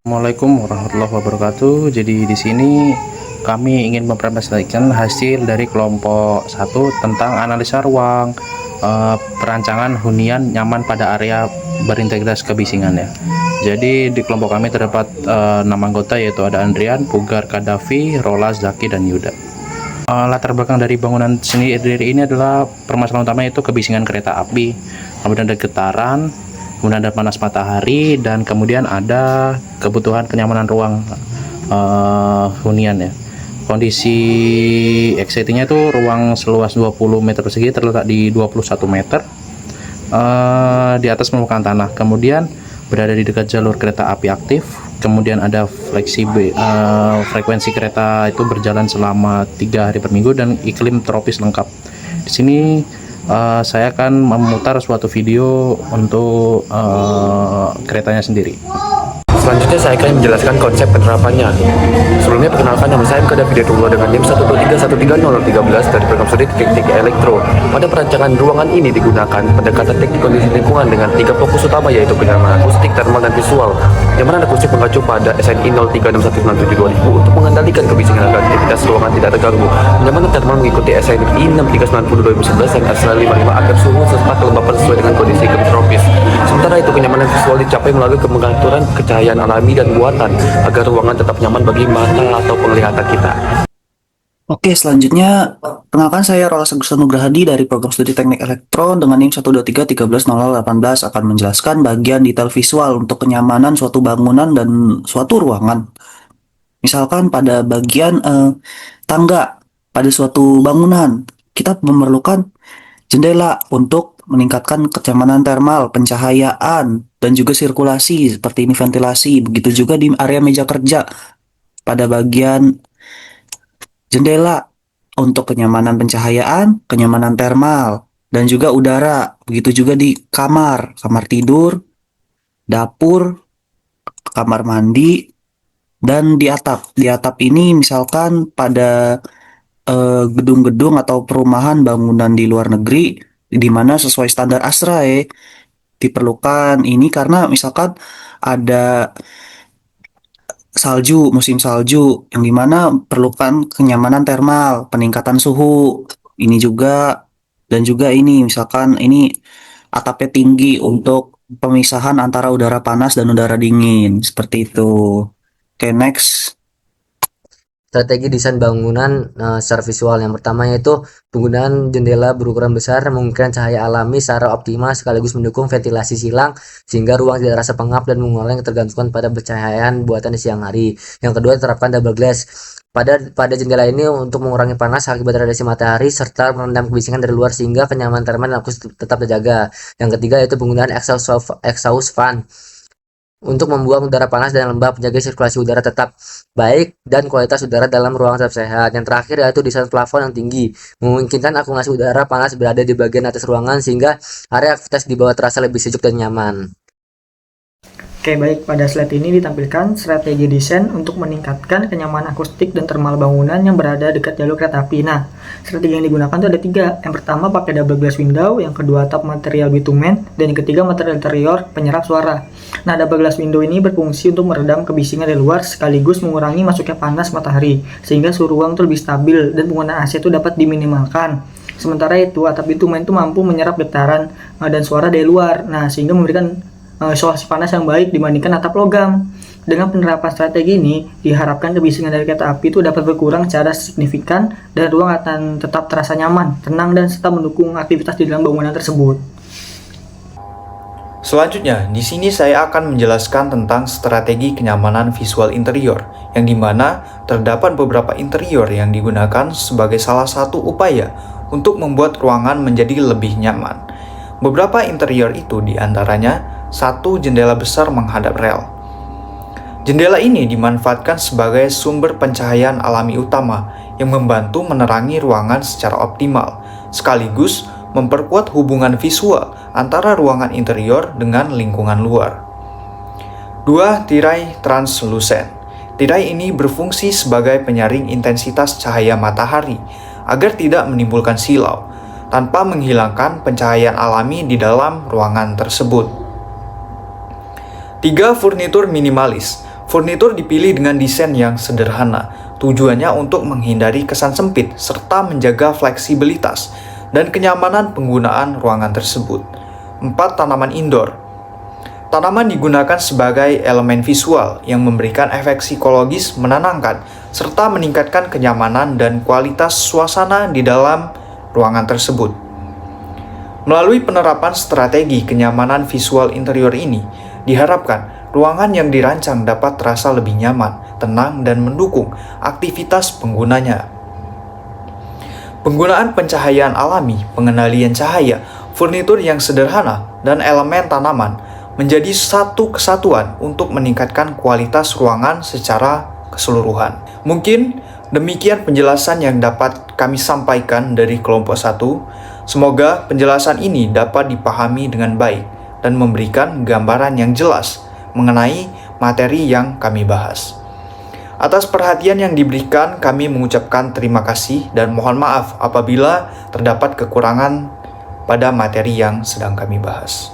Assalamualaikum warahmatullahi wabarakatuh. Jadi di sini kami ingin mempresentasikan hasil dari kelompok 1 tentang analisa ruang perancangan hunian nyaman pada area berintegritas kebisingan ya. Jadi di kelompok kami terdapat 6 anggota, yaitu ada Andrian, Pugar, Kadafi, Rolas, Zaki, dan Yuda. Latar belakang dari bangunan sendiri ini adalah permasalahan utama, yaitu kebisingan kereta api, kemudian ada getaran, kemudian ada panas matahari, dan kemudian ada kebutuhan kenyamanan ruang hunian ya. Kondisi excitingnya itu ruang seluas 20 meter persegi terletak di 21 meter di atas permukaan tanah, kemudian berada di dekat jalur kereta api aktif, kemudian ada frekuensi kereta itu berjalan selama 3 hari per minggu, dan iklim tropis lengkap. Di sini saya akan memutar suatu video untuk keretanya sendiri. Selanjutnya saya akan menjelaskan konsep penerapannya. Sebelumnya perkenalkan, nama saya MK David Dullah dengan NIM 123130013 dari program studi teknik elektro. Pada perancangan ruangan ini digunakan pendekatan teknik kondisi lingkungan dengan 3 fokus utama, yaitu kenyamanan akustik, termal, dan visual. Kenyamanan akustik mengacu pada SNI 0361972000 untuk mengendalikan kebisingan agar aktivitas ruangan tidak terganggu. Kenyamanan termal mengikuti SNI 63902011 dan SNI 55 agar suhu serta kelembapan sesuai dengan kondisi iklim tropis. Sementara itu, kenyamanan visual dicapai melalui pengaturan cahaya alami dan buatan agar ruangan tetap nyaman bagi mata atau penglihatan kita. Oke, selanjutnya perkenalkan, saya Rolas Agus Nugrahadi dari program studi teknik elektron dengan NIM 123130018 akan menjelaskan bagian detail visual untuk kenyamanan suatu bangunan dan suatu ruangan. Misalkan pada bagian tangga pada suatu bangunan, kita memerlukan jendela untuk meningkatkan kenyamanan termal, pencahayaan, dan juga sirkulasi seperti ini ventilasi. Begitu juga di area meja kerja pada bagian jendela untuk kenyamanan pencahayaan, kenyamanan termal, dan juga udara. Begitu juga di kamar tidur, dapur, kamar mandi, dan di atap. Di atap ini misalkan pada gedung-gedung atau perumahan bangunan di luar negeri, di mana sesuai standar ASHRAE diperlukan ini karena misalkan ada musim salju yang dimana perlukan kenyamanan termal, peningkatan suhu ini juga, dan juga ini misalkan ini atapnya tinggi untuk pemisahan antara udara panas dan udara dingin seperti itu. Oke, next. Strategi desain bangunan secara visual. Yang pertama yaitu penggunaan jendela berukuran besar memungkinkan cahaya alami secara optimal sekaligus mendukung ventilasi silang sehingga ruang tidak terasa pengap dan mengurangi ketergantungan pada pencahayaan buatan di siang hari. Yang kedua, terapkan double glass pada jendela ini untuk mengurangi panas akibat radiasi matahari serta merendam kebisingan dari luar sehingga kenyamanan termal dan akustik tetap terjaga. Yang ketiga yaitu penggunaan exhaust fan untuk membuang udara panas dan lembab, menjaga sirkulasi udara tetap baik dan kualitas udara dalam ruangan tetap sehat. Yang terakhir yaitu desain plafon yang tinggi, memungkinkan akumulasi udara panas berada di bagian atas ruangan sehingga area aktivitas di bawah terasa lebih sejuk dan nyaman. Oke, baik, pada slide ini ditampilkan strategi desain untuk meningkatkan kenyamanan akustik dan termal bangunan yang berada dekat jalur kereta api. Nah, strategi yang digunakan itu ada 3. Yang pertama pakai double glass window, yang kedua atap material bitumen, dan yang ketiga material interior penyerap suara. Nah, double glass window ini berfungsi untuk meredam kebisingan dari luar sekaligus mengurangi masuknya panas matahari sehingga suhu ruang itu lebih stabil dan penggunaan AC itu dapat diminimalkan. Sementara itu, atap bitumen itu mampu menyerap getaran dan suara dari luar. Nah, sehingga memberikan isolasi panas yang baik dibandingkan atap logam. Dengan penerapan strategi ini, diharapkan kebisingan dari kereta api itu dapat berkurang secara signifikan dan ruang akan tetap terasa nyaman, tenang, dan serta mendukung aktivitas di dalam bangunan tersebut. Selanjutnya, di sini saya akan menjelaskan tentang strategi kenyamanan visual interior, yang dimana terdapat beberapa interior yang digunakan sebagai salah satu upaya untuk membuat ruangan menjadi lebih nyaman. Beberapa interior itu diantaranya 1. Jendela besar menghadap rel. Jendela ini dimanfaatkan sebagai sumber pencahayaan alami utama yang membantu menerangi ruangan secara optimal, sekaligus memperkuat hubungan visual antara ruangan interior dengan lingkungan luar. 2. Tirai translucent. Tirai ini berfungsi sebagai penyaring intensitas cahaya matahari agar tidak menimbulkan silau, tanpa menghilangkan pencahayaan alami di dalam ruangan tersebut. 3. Furnitur minimalis. Furnitur dipilih dengan desain yang sederhana, tujuannya untuk menghindari kesan sempit serta menjaga fleksibilitas dan kenyamanan penggunaan ruangan tersebut. 4. Tanaman indoor. Tanaman digunakan sebagai elemen visual yang memberikan efek psikologis menenangkan serta meningkatkan kenyamanan dan kualitas suasana di dalam ruangan tersebut. Melalui penerapan strategi kenyamanan visual interior ini, diharapkan ruangan yang dirancang dapat terasa lebih nyaman, tenang, dan mendukung aktivitas penggunanya. Penggunaan pencahayaan alami, pengendalian cahaya, furnitur yang sederhana, dan elemen tanaman menjadi satu kesatuan untuk meningkatkan kualitas ruangan secara keseluruhan. Mungkin demikian penjelasan yang dapat kami sampaikan dari kelompok 1. Semoga penjelasan ini dapat dipahami dengan baik dan memberikan gambaran yang jelas mengenai materi yang kami bahas. Atas perhatian yang diberikan, kami mengucapkan terima kasih dan mohon maaf apabila terdapat kekurangan pada materi yang sedang kami bahas.